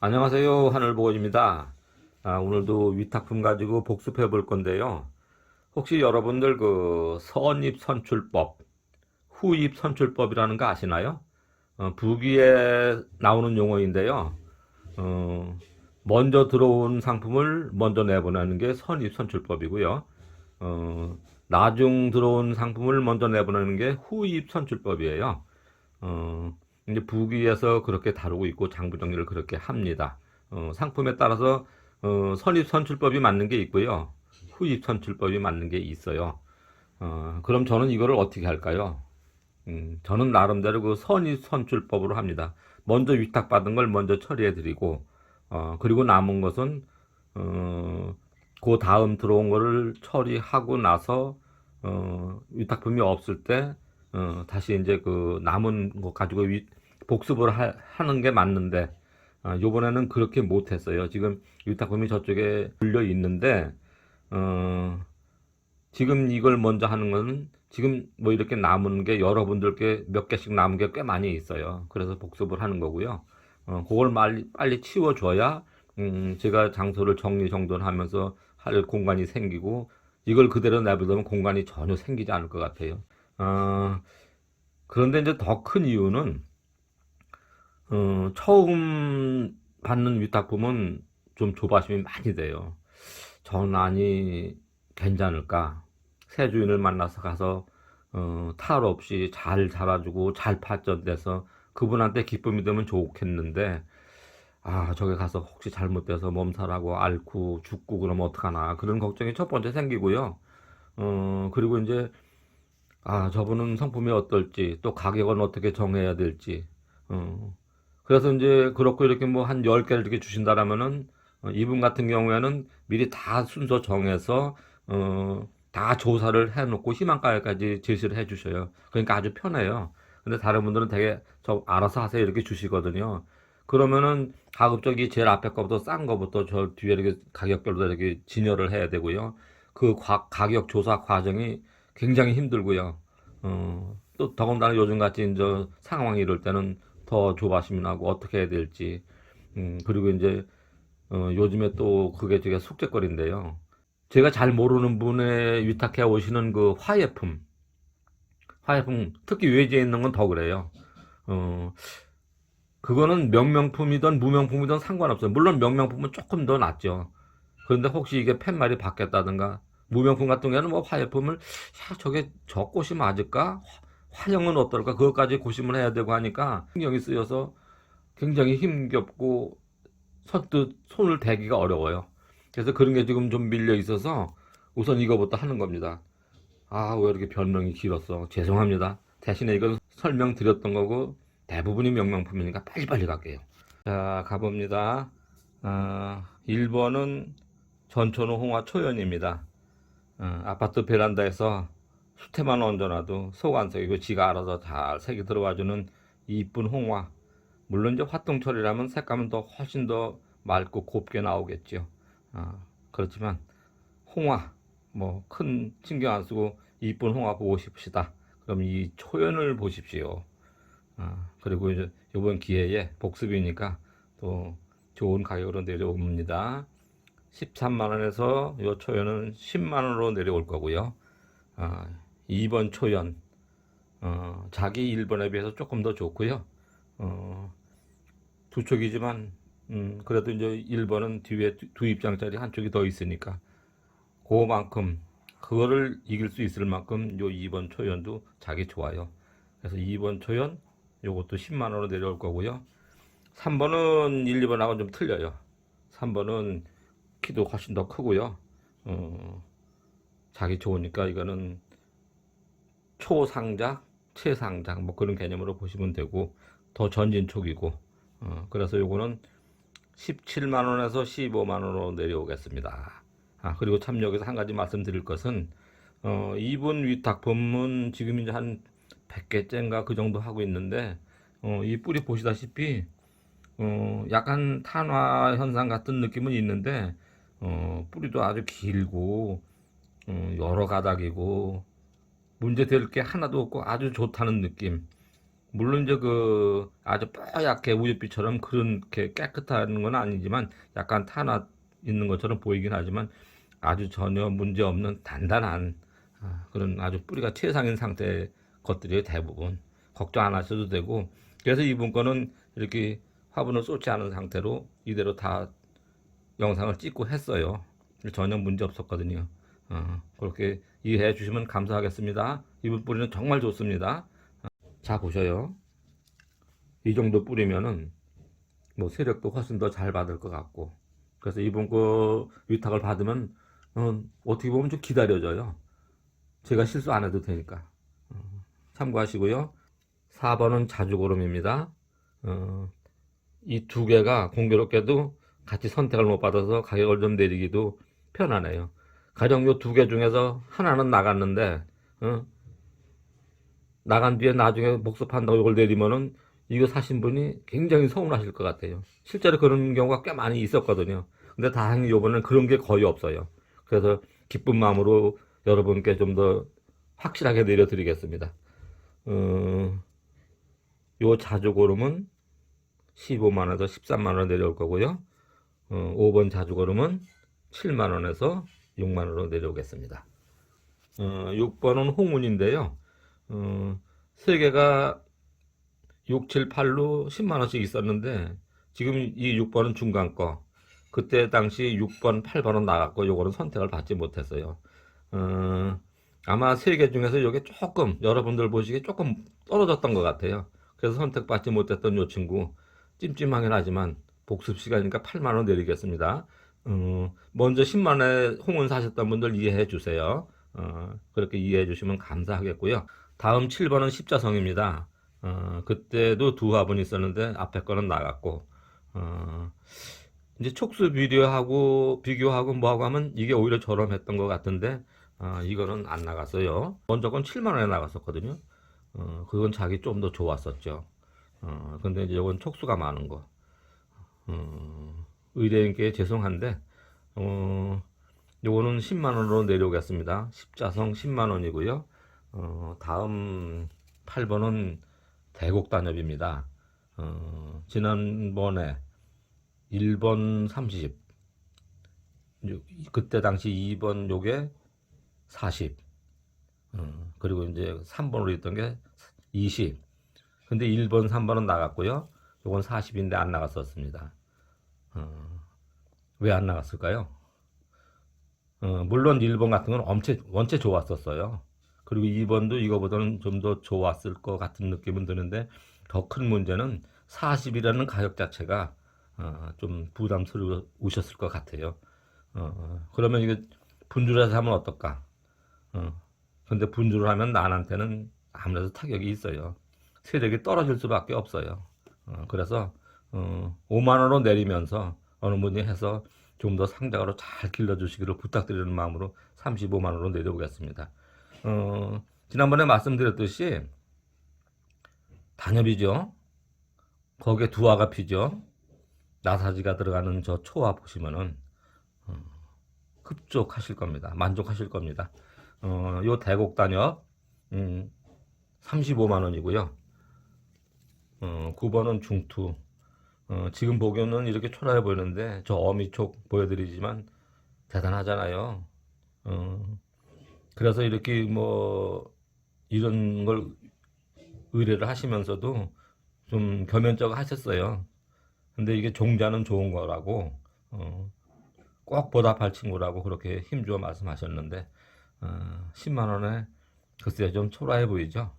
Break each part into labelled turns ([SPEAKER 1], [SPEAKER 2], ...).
[SPEAKER 1] 안녕하세요. 하늘보건입니다. 오늘도 위탁품 가지고 복습해 볼 건데요. 혹시 여러분들 그 선입선출법, 후입선출법이라는 거 아시나요? 부기에 나오는 용어인데요. 어, 먼저 들어온 상품을 먼저 내보내는 게 선입선출법이고요. 나중 들어온 상품을 먼저 내보내는 게 후입선출법이에요. 어, 이제 부기에서 그렇게 다루고 있고 장부 정리를 그렇게 합니다. 상품에 따라서 선입 선출법이 맞는 게 있고요. 후입 선출법이 맞는 게 있어요. 그럼 저는 이거를 어떻게 할까요? 저는 나름대로 그 선입 선출법으로 합니다. 먼저 위탁받은 걸 먼저 처리해 드리고, 그리고 남은 것은 그 다음 들어온 거를 처리하고 나서 위탁품이 없을 때 다시 이제 그 남은 거 가지고 복습을 하는 게 맞는데, 요번에는 그렇게 못했어요. 지금 위탁금이 저쪽에 불려 있는데, 어, 지금 이걸 먼저 하는 건 지금 뭐 이렇게 남은 게 여러분들께 몇 개씩 남은 게 꽤 많이 있어요. 그래서 복습을 하는 거고요. 그걸 빨리 치워줘야, 제가 장소를 정리정돈하면서 할 공간이 생기고, 이걸 그대로 내버리면 공간이 전혀 생기지 않을 것 같아요. 어, 그런데 이제 더 큰 이유는 처음 받는 위탁품은 좀 조바심이 많이 돼요. 전안이 괜찮을까? 새 주인을 만나서 가서 탈 없이 잘 자라주고 잘 발전돼서 그분한테 기쁨이 되면 좋겠는데, 저기 가서 혹시 잘못돼서 몸살하고 앓고 죽고 그러면 어떡하나, 그런 걱정이 첫 번째 생기고요. 그리고 이제 저분은 상품이 어떨지, 또 가격은 어떻게 정해야 될지. 어, 그래서 이제 그렇고 이렇게 뭐 한 10개를 이렇게 주신다라면은, 이분 같은 경우에는 미리 다 순서 정해서, 다 조사를 해놓고 희망가격까지 제시를 해 주셔요. 그러니까 아주 편해요. 근데 다른 분들은 되게 저 알아서 하세요 이렇게 주시거든요. 그러면은 가급적이 제일 앞에 거부터 싼 거부터 저 뒤에 이렇게 가격별로 이렇게 진열을 해야 되고요. 그 가격 조사 과정이 굉장히 힘들고요. 또 더군다나 요즘 같이 이제 상황이 이럴 때는 더 조바심이 나고 어떻게 해야 될지. 그리고 이제 요즘에 또 그게 되게 숙제거리인데요. 제가 잘 모르는 분의 위탁해 오시는 그 화해품 특히 외지에 있는 건 더 그래요. 어, 그거는 명명품이든 무명품이든 상관없어요. 물론 명명품은 조금 더 낫죠. 그런데 혹시 이게 팻말이 바뀌었다든가, 무명품 같은 경우에는 뭐 화약품을, 저게 저 꽃이 맞을까? 화형은 어떨까? 그것까지 고심을 해야 되고 하니까 신경이 쓰여서 굉장히 힘겹고 선뜻 손을 대기가 어려워요. 그래서 그런 게 지금 좀 밀려 있어서 우선 이거부터 하는 겁니다. 왜 이렇게 변명이 길었어? 죄송합니다. 대신에 이건 설명드렸던 거고 대부분이 명명품이니까 빨리빨리 갈게요. 자, 가봅니다. 1번은 전천후 홍화 초연입니다. 아파트 베란다에서 수태만 얹어놔도 속 안 새기고 지가 알아서 잘 색이 들어와주는 이쁜 홍화. 물론 이제 화통철이라면 색감은 더 훨씬 더 맑고 곱게 나오겠죠. 그렇지만 홍화, 뭐 큰 신경 안 쓰고 이쁜 홍화 보고 싶으시다. 그럼 이 초연을 보십시오. 그리고 이제 이번 기회에 복습이니까 또 좋은 가격으로 내려옵니다. 13만 원에서 요 초연은 10만 원으로 내려올 거고요. 2번 초연, 자기 1번에 비해서 조금 더 좋고요. 두 촉이지만 그래도 이제 1번은 뒤에 두 입장짜리 한쪽이 더 있으니까 그만큼 그거를 이길 수 있을 만큼 요 2번 초연도 자기 좋아요. 그래서 2번 초연 요것도 10만 원으로 내려올 거고요. 3번은 1, 2번하고는 좀 틀려요. 3번은 키도 훨씬 더 크고요. 자기 좋으니까 이거는 초상작, 최상작 뭐 그런 개념으로 보시면 되고 더 전진촉이고, 그래서 요거는 17만 원에서 15만 원으로 내려오겠습니다. 그리고 참 여기서 한 가지 말씀드릴 것은, 이분 위탁품은 지금 이제 한 100개째인가 그 정도 하고 있는데, 이 뿌리 보시다시피 약간 탄화 현상 같은 느낌은 있는데, 뿌리도 아주 길고 여러 가닥이고 문제될 게 하나도 없고 아주 좋다는 느낌. 물론 이제 그 아주 뽀얗게 우윳빛처럼 그렇게 깨끗한 건 아니지만 약간 타나 있는 것처럼 보이긴 하지만 아주 전혀 문제 없는 단단한 그런 아주 뿌리가 최상인 상태의 것들이 대부분 걱정 안 하셔도 되고, 그래서 이분 거는 이렇게 화분을 쏟지 않은 상태로 이대로 다 영상을 찍고 했어요. 전혀 문제 없었거든요. 그렇게 이해해 주시면 감사하겠습니다. 이분 뿌리는 정말 좋습니다. 자, 보셔요. 이 정도 뿌리면은 뭐 세력도 훨씬 더 잘 받을 것 같고, 그래서 이번 거 위탁을 받으면 어떻게 보면 좀 기다려져요. 제가 실수 안 해도 되니까 참고하시고요. 4번은 자주고름입니다. 이 두 개가 공교롭게도 같이 선택을 못 받아서 가격을 좀 내리기도 편하네요. 가령 요 두 개 중에서 하나는 나갔는데 나간 뒤에 나중에 복습한다고 이걸 내리면은 이거 사신 분이 굉장히 서운하실 것 같아요. 실제로 그런 경우가 꽤 많이 있었거든요. 근데 다행히 요번엔 그런 게 거의 없어요. 그래서 기쁜 마음으로 여러분께 좀 더 확실하게 내려드리겠습니다. 요 자주고름은 15만원에서 13만원 내려올 거고요. 5번 자주고름은 7만원에서 6만원으로 내려오겠습니다. 6번은 홍운인데요. 세 개가 6, 7, 8로 10만원씩 있었는데 지금 이 6번은 중간 거. 그때 당시 6번, 8번은 나갔고 요거는 선택을 받지 못했어요. 아마 세 개 중에서 이게 조금 여러분들 보시기에 조금 떨어졌던 것 같아요. 그래서 선택받지 못했던 요 친구 찜찜하긴 하지만 복습 시간이니까 8만원 내리겠습니다. 먼저 10만원에 홍은 사셨던 분들 이해해 주세요. 그렇게 이해해 주시면 감사하겠고요. 다음 7번은 십자성입니다. 그때도 두 화분이 있었는데 앞에 거는 나갔고, 이제 촉수 비교하고 뭐하고 하면 이게 오히려 저렴했던 것 같은데, 이거는 안 나갔어요. 먼저 건 7만원에 나갔었거든요. 그건 자기 좀 더 좋았었죠. 근데 이제 이건 촉수가 많은 거. 의뢰인께 죄송한데, 요거는 10만원으로 내려오겠습니다. 십자성 10만원이고요. 다음 8번은 대곡단엽입니다. 지난번에 1번 30, 그때 당시 2번 요게 40, 그리고 이제 3번으로 있던 게 20. 근데 1번, 3번은 나갔고요. 요건 40인데 안 나갔었습니다. 왜 안 나갔을까요? 물론 1번 같은 건 원체 좋았었어요. 그리고 2번도 이거보다는 좀 더 좋았을 것 같은 느낌은 드는데 더 큰 문제는 40이라는 가격 자체가 좀 부담스러우셨을 것 같아요. 그러면 이게 분줄해서 하면 어떨까? 근데 분줄을 하면 난한테는 아무래도 타격이 있어요. 세력이 떨어질 수밖에 없어요. 그래서 5만 원으로 내리면서 어느 분이 해서 좀 더 상장으로 잘 길러주시기를 부탁드리는 마음으로 35만 원으로 내려오겠습니다. 지난번에 말씀드렸듯이 단엽이죠. 거기에 두화가 피죠. 나사지가 들어가는 저 초화 보시면은 흡족하실 겁니다. 만족하실 겁니다. 요 대곡 단엽 35만 원이고요. 9번은 중투. 지금 보기에는 이렇게 초라해 보이는데 저 어미촉 보여드리지만 대단하잖아요. 그래서 이렇게 뭐 이런 걸 의뢰를 하시면서도 좀 겸연쩍 하셨어요. 근데 이게 종자는 좋은 거라고 꼭 보답할 친구라고 그렇게 힘주어 말씀하셨는데 10만 원에 글쎄 좀 초라해 보이죠.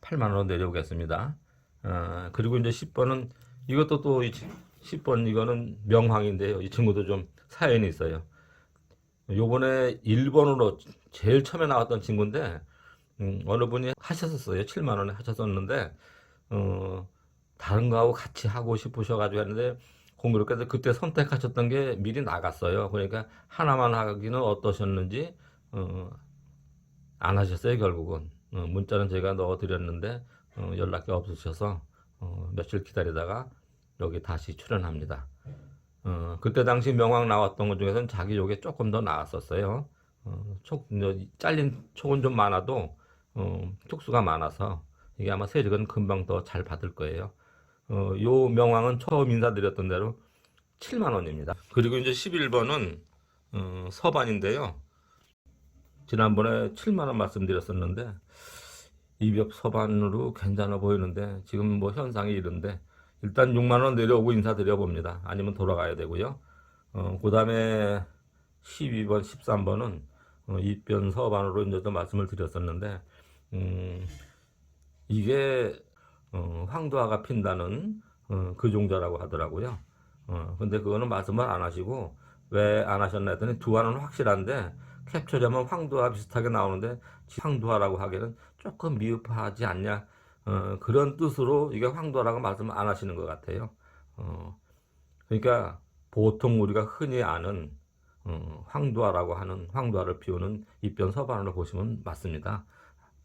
[SPEAKER 1] 8만 원 내려오겠습니다. 그리고 이제 10번은 이것도 또 10번 이거는 명황인데요. 이 친구도 좀 사연이 있어요. 요번에 1번으로 제일 처음에 나왔던 친구인데 어느 분이 하셨었어요. 7만 원에 하셨었는데 다른 거하고 같이 하고 싶으셔가지고 했는데 공교롭게도 그때 선택하셨던 게 미리 나갔어요. 그러니까 하나만 하기는 어떠셨는지 안 하셨어요. 결국은 문자는 제가 넣어드렸는데 연락이 없으셔서 며칠 기다리다가 여기 다시 출연합니다. 그때 당시 명황 나왔던 것 중에서는 자기 요게 조금 더 나았었어요. 잘린 촉은 좀 많아도 촉수가 많아서 이게 아마 세력은 금방 더 잘 받을 거예요. 요 명왕은 처음 인사드렸던 대로 7만 원입니다. 그리고 이제 11번은 서반인데요. 지난번에 7만 원 말씀드렸었는데 이벽 서반으로 괜찮아 보이는데 지금 뭐 현상이 이런데 일단 6만 원 내려오고 인사드려 봅니다. 아니면 돌아가야 되고요. 그 다음에 12번, 13번은 입변 서반으로 이제 또 말씀을 드렸었는데 이게 황도화가 핀다는 그 종자라고 하더라고요. 근데 그거는 말씀을 안 하시고 왜 안 하셨나 했더니 두화는 확실한데 캡처하면 황도화 비슷하게 나오는데 황도화라고 하기에는 조금 미흡하지 않냐, 그런 뜻으로 이게 황도화라고 말씀을 안 하시는 것 같아요. 그러니까 보통 우리가 흔히 아는 황도화라고 하는 황도화를 피우는 입변 서반으로 보시면 맞습니다.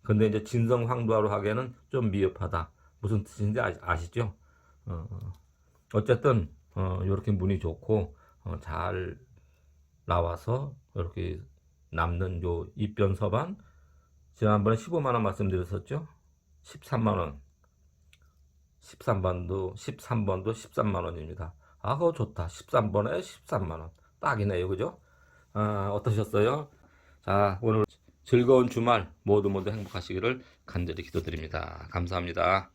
[SPEAKER 1] 근데 이제 진성 황도화로 하기에는 좀 미흡하다. 무슨 뜻인지 아시죠? 어쨌든 이렇게 문이 좋고 잘 나와서 이렇게 남는 요 입변 서반, 지난번에 15만 원 말씀드렸었죠? 13만 원. 13번도 13만 원입니다. 아, 그거 좋다. 13번에 13만 원. 딱이네요. 그죠? 어떠셨어요? 자, 오늘 즐거운 주말 모두 행복하시기를 간절히 기도드립니다. 감사합니다.